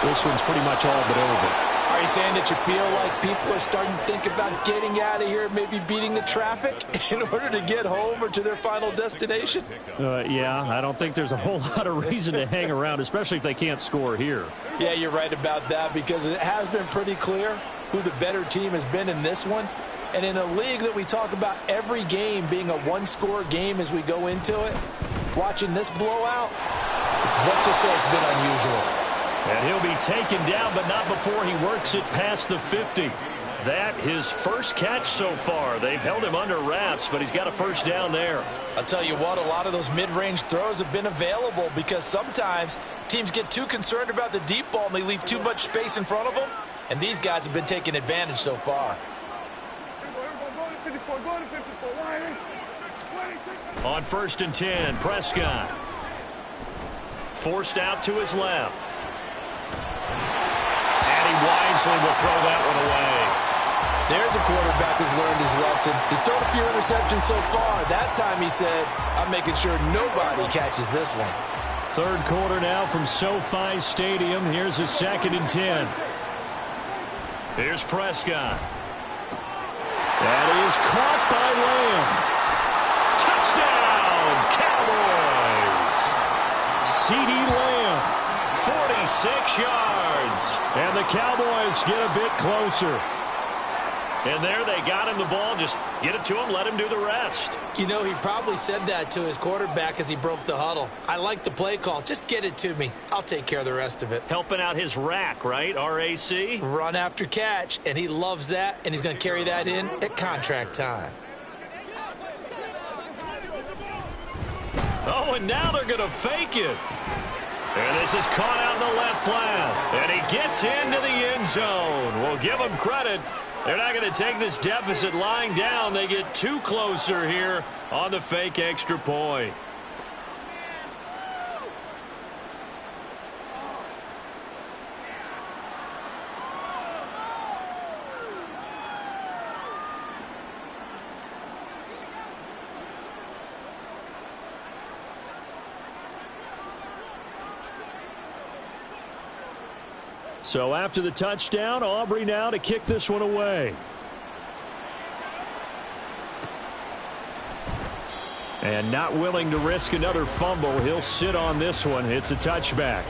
this one's pretty much all but over. Are you saying that you feel like people are starting to think about getting out of here, maybe beating the traffic in order to get home or to their final destination? Yeah, I don't think there's a whole lot of reason to hang around, especially if they can't score here. Yeah, you're right about that, because it has been pretty clear who the better team has been in this one. And in a league that we talk about every game being a one-score game as we go into it, watching this blowout, let's just say it's been unusual. And he'll be taken down, but not before he works it past the 50. That his first catch so far. They've held him under wraps, but he's got a first down there. I'll tell you what, a lot of those mid-range throws have been available because sometimes teams get too concerned about the deep ball and they leave too much space in front of them. And these guys have been taking advantage so far. On 1st and 10, Prescott. Forced out to his left. And he wisely will throw that one away. There's a quarterback who's learned his lesson. He's thrown a few interceptions so far. That time he said, I'm making sure nobody catches this one. Third quarter now from SoFi Stadium. Here's a 2nd and 10. Here's Prescott. That is caught by Lamb. Touchdown, Cowboys. CeeDee Lamb. 46 yards. And the Cowboys get a bit closer. And there they got him the ball. Just get it to him, let him do the rest. You know, he probably said that to his quarterback as he broke the huddle. I like the play call. Just get it to me. I'll take care of the rest of it. Helping out his rack, right? RAC? Run after catch, and he loves that, and he's going to carry that in at contract time. Oh, and now they're going to fake it. And this is caught out in the left flat. And he gets into the end zone. We'll give him credit. They're not going to take this deficit lying down. They get too closer here on the fake extra point. So after the touchdown, Aubrey now to kick this one away. And not willing to risk another fumble, he'll sit on this one. It's a touchback.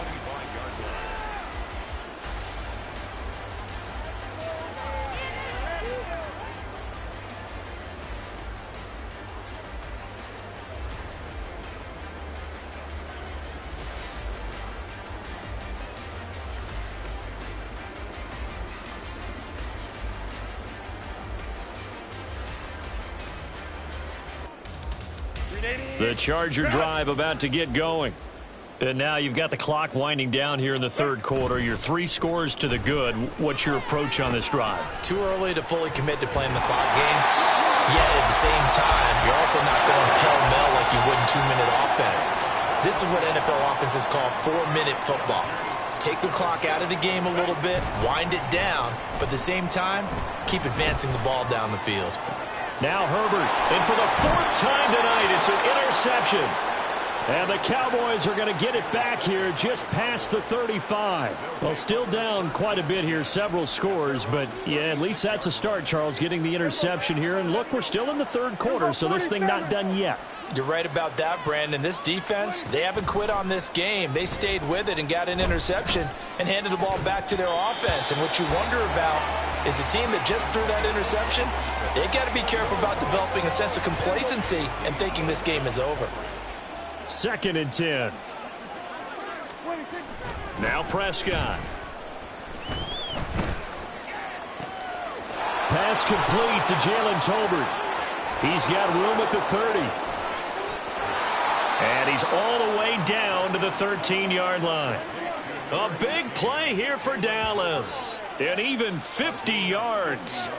The Charger drive about to get going. And now you've got the clock winding down here in the third quarter. You're 3 scores to the good. What's your approach on this drive? Too early to fully commit to playing the clock game. Yet at the same time, you're also not going pell-mell like you would in 2-minute offense. This is what NFL offenses call 4-minute football. Take the clock out of the game a little bit, wind it down, but at the same time, keep advancing the ball down the field. Now Herbert, and for the 4th time tonight, it's an interception. And the Cowboys are going to get it back here just past the 35. Well, still down quite a bit here, several scores, but yeah, at least that's a start, Charles, getting the interception here. And look, we're still in the third quarter, so this thing not done yet. You're right about that, Brandon. This defense, they haven't quit on this game. They stayed with it and got an interception and handed the ball back to their offense. And what you wonder about is a team that just threw that interception, they got to be careful about developing a sense of complacency and thinking this game is over. 2nd and 10. Now Prescott. Pass complete to Jalen Tolbert. He's got room at the 30. And he's all the way down to the 13-yard line. A big play here for Dallas. And even 50 yards.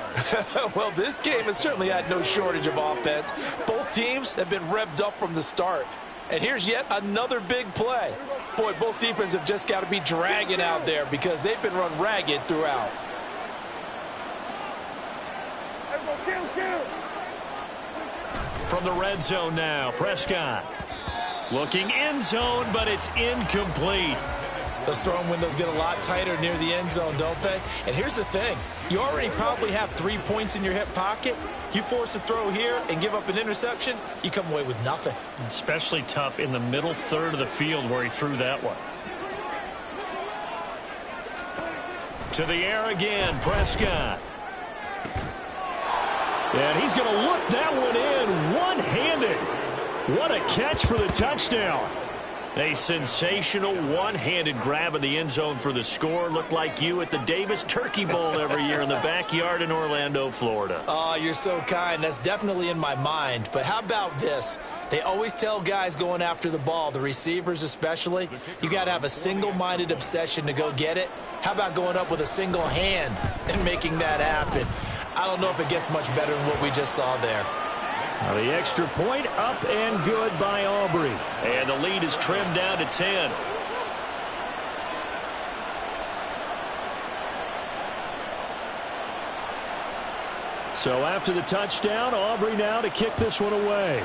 Well, this game has certainly had no shortage of offense. Both teams have been revved up from the start. And here's yet another big play. Boy, both defenses have just got to be dragging out there because they've been run ragged throughout. From the red zone now, Prescott. Looking end zone, but it's incomplete. Those throwing windows get a lot tighter near the end zone, don't they? And here's the thing. You already probably have 3 points in your hip pocket. You force a throw here and give up an interception, you come away with nothing. Especially tough in the middle third of the field where he threw that one. To the air again, Prescott. And he's going to look that one in one-handed. What a catch for the touchdown. A sensational one-handed grab in the end zone for the score. Looked like you at the Davis Turkey Bowl every year in the backyard in Orlando, Florida. Oh, you're so kind. That's definitely in my mind. But how about this? They always tell guys going after the ball, the receivers especially, you got to have a single-minded obsession to go get it. How about going up with a single hand and making that happen? I don't know if it gets much better than what we just saw there. Now the extra point up and good by Aubrey. And the lead is trimmed down to 10. So after the touchdown, Aubrey now to kick this one away.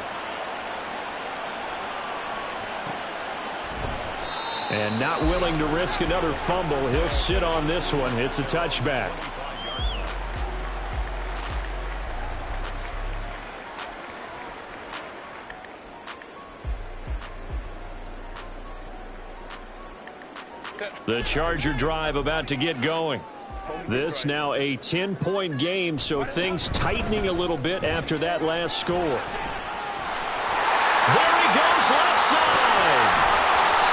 And not willing to risk another fumble. He'll sit on this one. It's a touchback. The Charger drive about to get going. This now a 10-point game, so things tightening a little bit after that last score. There he goes left side.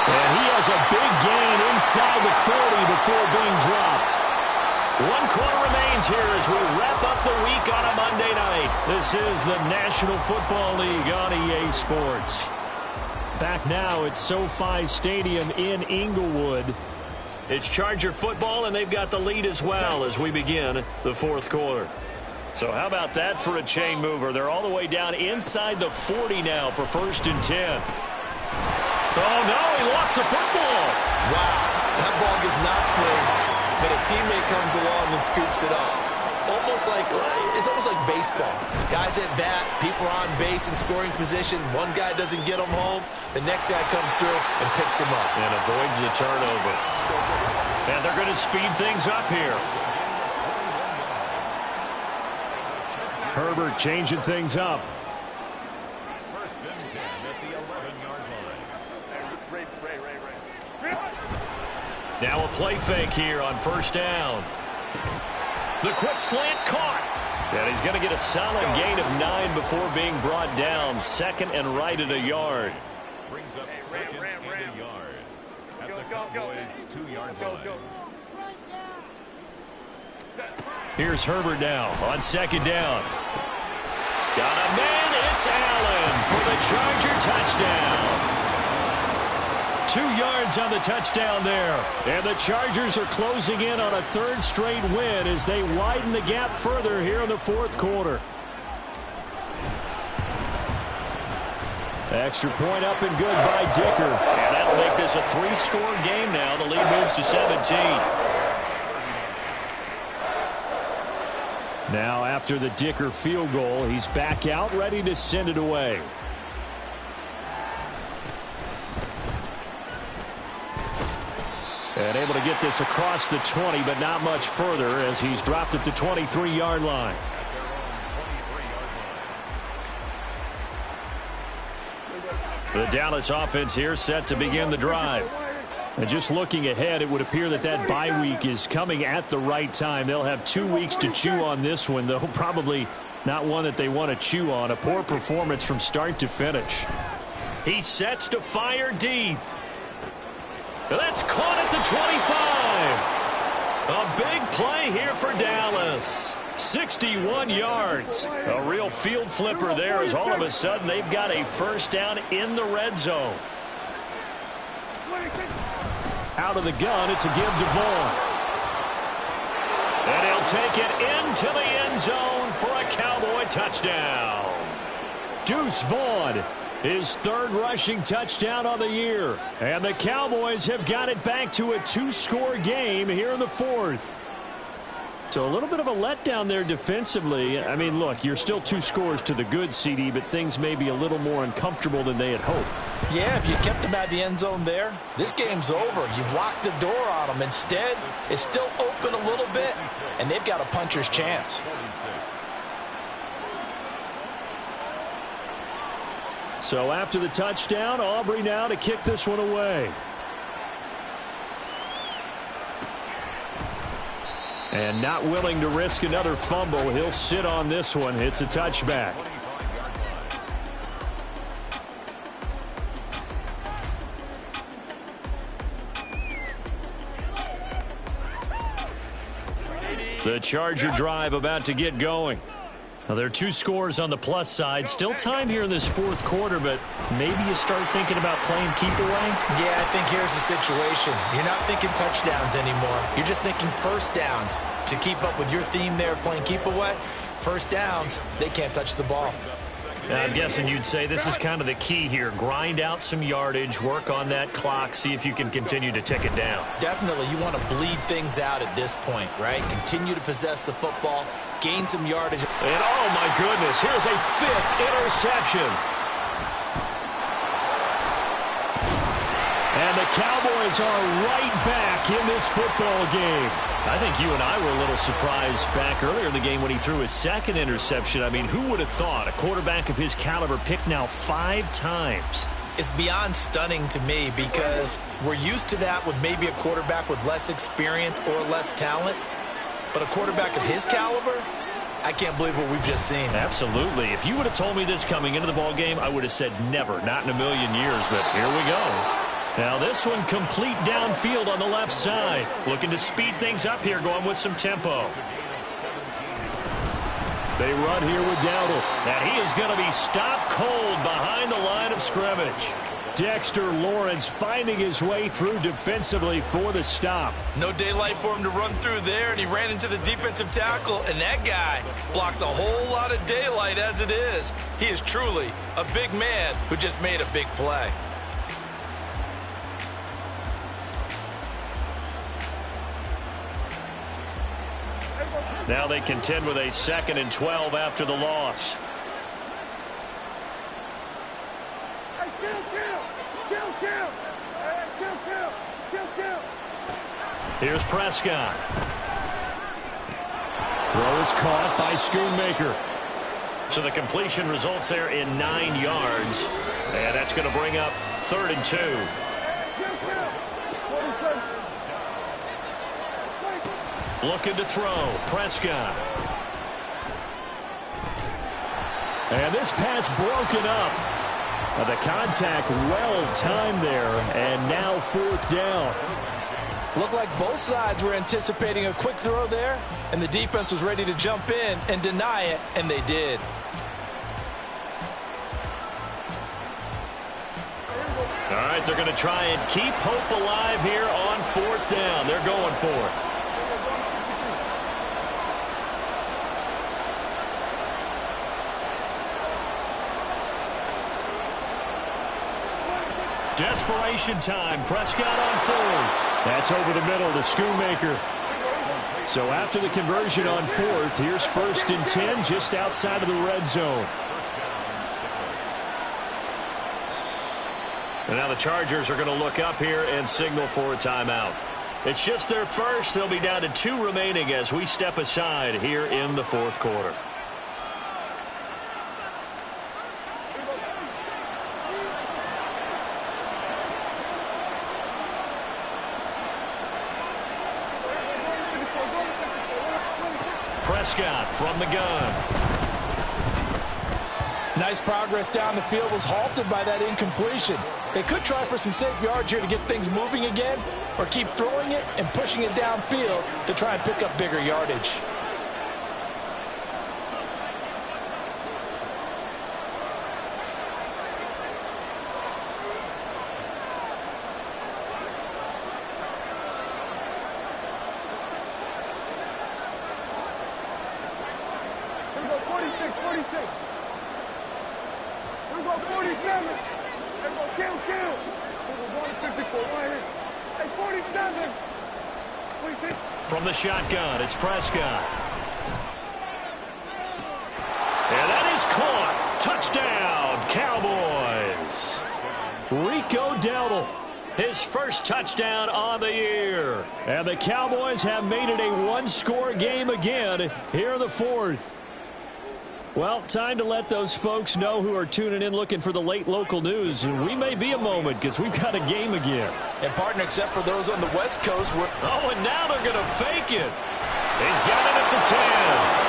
And he has a big gain inside the 40 before being dropped. 1 quarter remains here as we wrap up the week on a Monday night. This is the National Football League on EA Sports. Back now at SoFi Stadium in Inglewood. It's Charger football, and they've got the lead as well as we begin the fourth quarter. So how about that for a chain mover? They're all the way down inside the 40 now for 1st and 10. Oh, no, he lost the football. Wow, that ball gets knocked free, but a teammate comes along and scoops it up. It's almost like baseball. Guys at bat, people are on base in scoring position. One guy doesn't get them home. The next guy comes through and picks him up. And avoids the turnover. And they're going to speed things up here. Herbert changing things up. 1st and 10 at the 11-yard line. Now a play fake here on 1st down. The quick slant caught. And he's going to get a solid gain of 9 before being brought down. 2nd and right at a yard. Brings up 2nd and a yard at the Cowboys' 2-yard line. Here's Herbert now on 2nd down. Got a man. It's Allen for the Charger touchdown. 2 yards on the touchdown there. And the Chargers are closing in on a 3rd straight win as they widen the gap further here in the 4th quarter. Extra point up and good by Dicker. And that'll make this a 3-score game now. The lead moves to 17. Now after the Dicker field goal, he's back out ready to send it away. And able to get this across the 20, but not much further as he's dropped at the 23-yard line. The Dallas offense here set to begin the drive. And just looking ahead, it would appear that that bye week is coming at the right time. They'll have 2 weeks to chew on this one, though probably not one that they want to chew on. A poor performance from start to finish. He sets to fire deep. That's caught at the 25. A big play here for Dallas. 61 yards. A real field flipper there as all of a sudden they've got a first down in the red zone. Out of the gun, it's a give to Vaughn. And he'll take it into the end zone for a Cowboy touchdown. Deuce Vaughn, his 3rd rushing touchdown on the year. And the Cowboys have got it back to a 2-score game here in the 4th. So a little bit of a letdown there defensively. I mean, look, you're still 2 scores to the good, CD, but things may be a little more uncomfortable than they had hoped. Yeah, if you kept them at the end zone there, this game's over. You've locked the door on them. Instead, it's still open a little bit, and they've got a puncher's chance. So after the touchdown, Aubrey now to kick this one away. And not willing to risk another fumble, he'll sit on this one. It's a touchback. The Charger drive about to get going. Now, there are 2 scores on the plus side. Still time here in this 4th quarter, but maybe you start thinking about playing keep away? Yeah, I think here's the situation. You're not thinking touchdowns anymore. You're just thinking first downs. To keep up with your theme there, playing keep away, first downs, they can't touch the ball. I'm guessing you'd say this is kind of the key here. Grind out some yardage, work on that clock, see if you can continue to tick it down. Definitely, you want to bleed things out at this point, right? Continue to possess the football, gain some yardage. And oh my goodness, here's a 5th interception. And the Cowboys are right back in this football game. I think you and I were a little surprised back earlier in the game when he threw his 2nd interception. I mean, who would have thought a quarterback of his caliber picked now 5 times? It's beyond stunning to me because we're used to that with maybe a quarterback with less experience or less talent. But a quarterback of his caliber, I can't believe what we've just seen. Absolutely. If you would have told me this coming into the ball game, I would have said never, not in a million years. But here we go. Now this one complete downfield on the left side. Looking to speed things up here, going with some tempo. They run here with Dowdle. And he is going to be stopped cold behind the line of scrimmage. Dexter Lawrence finding his way through defensively for the stop. No daylight for him to run through there, and he ran into the defensive tackle, and that guy blocks a whole lot of daylight as it is. He is truly a big man who just made a big play. Now they contend with a 2nd and 12 after the loss. Here's Prescott. Throw is caught by Schoonmaker. So the completion results there in 9 yards. And that's going to bring up 3rd and 2. Looking to throw. Prescott. And this pass broken up. The contact well timed there. And now 4th down. Looked like both sides were anticipating a quick throw there, and the defense was ready to jump in and deny it, and they did. All right, they're going to try and keep hope alive here on 4th down. They're going for it. Desperation time. Prescott on 4th. That's over the middle to Schoonmaker. So after the conversion on 4th, here's 1st and 10 just outside of the red zone. And now the Chargers are going to look up here and signal for a timeout. It's just their first. They'll be down to 2 remaining as we step aside here in the 4th quarter. Prescott from the gun. Nice progress down the field, was halted by that incompletion. They could try for some safe yards here to get things moving again, or keep throwing it and pushing it downfield to try and pick up bigger yardage. From the shotgun, it's Prescott. And that is caught. Touchdown, Cowboys. Rico Dowdle. His first touchdown on the year. And the Cowboys have made it a one-score game again here in the 4th. Well, time to let those folks know who are tuning in looking for the late local news. We may be a moment because we've got a game again. And partner, except for those on the West Coast. Oh, and now they're going to fake it. He's got it at the 10.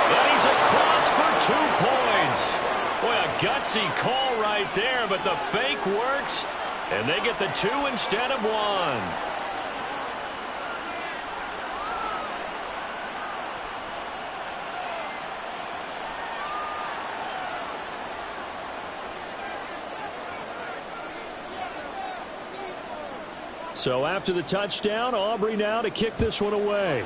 And he's across for 2 points. Boy, a gutsy call right there, but the fake works. And they get the 2 instead of 1. So after the touchdown, Aubrey now to kick this one away.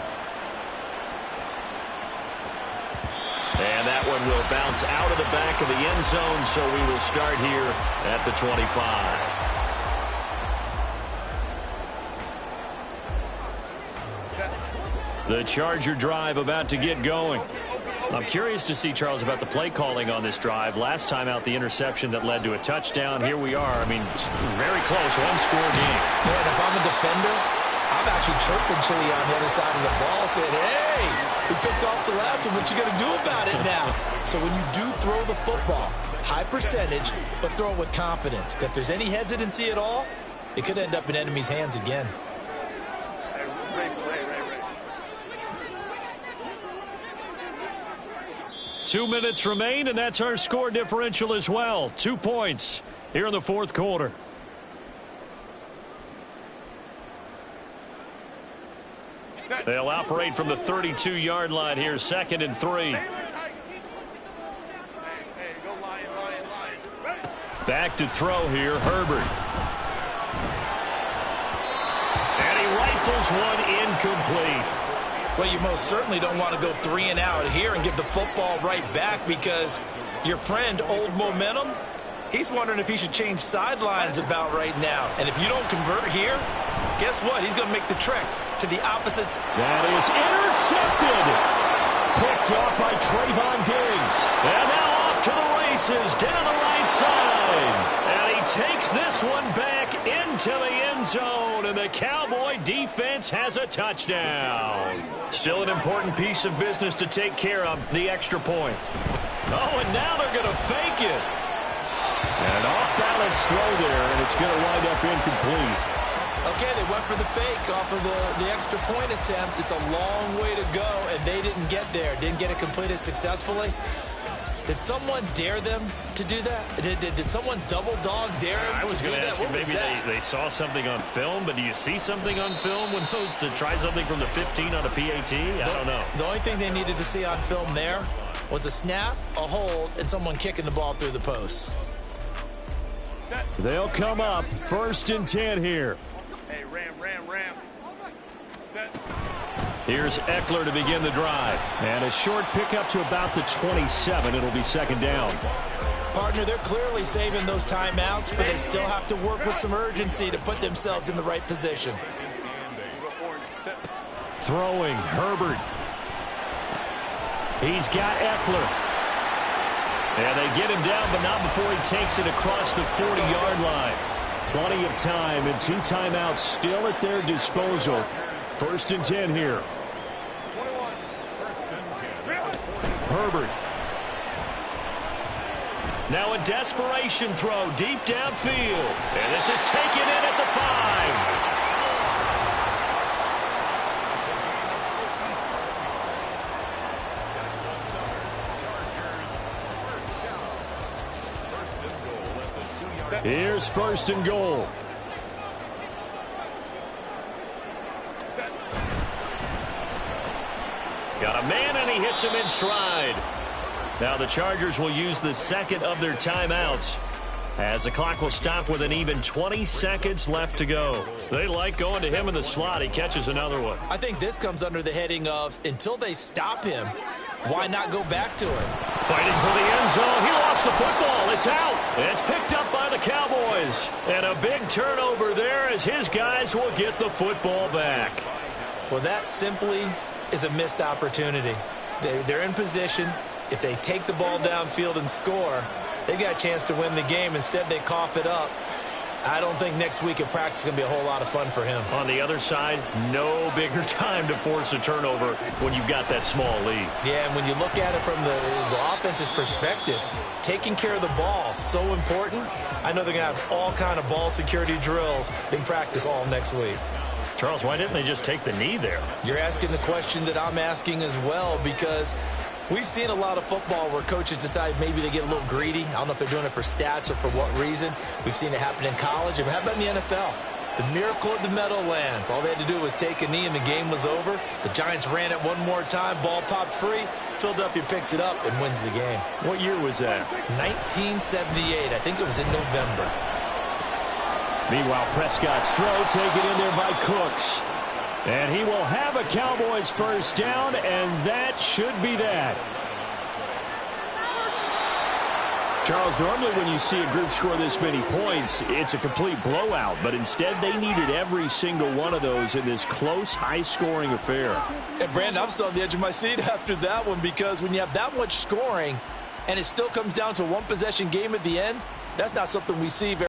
And that one will bounce out of the back of the end zone, so we will start here at the 25. The Charger drive about to get going. I'm curious to see, Charles, about the play calling on this drive. Last time out, the interception that led to a touchdown. Here we are. I mean, very close, one-score game. Man, if I'm a defender, I'm actually chirping Chili on the other side of the ball, saying, hey, we picked off the last one. What you going to do about it now? So when you do throw the football, high percentage, but throw it with confidence. Because if there's any hesitancy at all, it could end up in enemy's hands again. 2 minutes remain, and that's our score differential as well. 2 points here in the 4th quarter. They'll operate from the 32-yard line here, 2nd and 3. Back to throw here, Herbert. And he rifles one incomplete. Well, you most certainly don't want to go 3 and out here and give the football right back, because your friend, Old Momentum, he's wondering if he should change sidelines about right now. And if you don't convert here, guess what? He's going to make the trek to the opposite. That is intercepted. Picked off by Trayvon Diggs. And now off to the races down the right side. And he takes this one back into the end zone. And the Cowboy defense has a touchdown. Still an important piece of business to take care of, the extra point. Oh, and now they're going to fake it. And an off-balance throw there, and it's going to wind up incomplete. Okay, they went for the fake off of the extra point attempt. It's a long way to go, and they didn't get there. Didn't get it completed successfully. Did someone dare them to do that? Did someone double dog dare them I was to do going to that? ask you, What was maybe that? they saw something on film, but do you see something on film when those to try something from the 15 on a PAT? I don't know. The only thing they needed to see on film there was a snap, a hold, and someone kicking the ball through the post. They'll come up 1st and 10 here. Hey, ram. Set. Here's Eckler to begin the drive. And a short pickup to about the 27. It'll be 2nd down. Partner, they're clearly saving those timeouts, but they still have to work with some urgency to put themselves in the right position. Throwing, Herbert. He's got Eckler. And they get him down, but not before he takes it across the 40-yard line. Plenty of time and 2 timeouts still at their disposal. 1st and 10 here. Herbert. Now a desperation throw deep downfield. And this is taken in at the 5. Here's 1st and goal. Got a man, and he hits him in stride. Now the Chargers will use the 2nd of their timeouts as the clock will stop with an even 20 seconds left to go. They like going to him in the slot. He catches another one. I think this comes under the heading of, until they stop him, why not go back to him? Fighting for the end zone. He lost the football. It's out. It's picked up by the Cowboys. And a big turnover there as his guys will get the football back. Well, that simply is a missed opportunity. They're in position. If they take the ball downfield and score, they got a chance to win the game. Instead, they cough it up. I don't think next week at practice is going to be a whole lot of fun for him. On the other side, no bigger time to force a turnover when you've got that small lead. Yeah, and when you look at it from the offense's perspective, taking care of the ball, so important. I know they're going to have all kind of ball security drills in practice all next week. Charles, why didn't they just take the knee there? You're asking the question that I'm asking as well, because we've seen a lot of football where coaches decide maybe they get a little greedy. I don't know if they're doing it for stats or for what reason. We've seen it happen in college. And how about in the NFL? The miracle at the Meadowlands. All they had to do was take a knee and the game was over. The Giants ran it one more time. Ball popped free. Philadelphia picks it up and wins the game. What year was that? 1978. I think it was in November. Meanwhile, Prescott's throw taken in there by Cooks. And he will have a Cowboys 1st down, and that should be that. Charles, normally when you see a group score this many points, it's a complete blowout. But instead, they needed every single one of those in this close, high-scoring affair. And, Brandon, I'm still on the edge of my seat after that one, because when you have that much scoring and it still comes down to a one-possession game at the end, that's not something we see very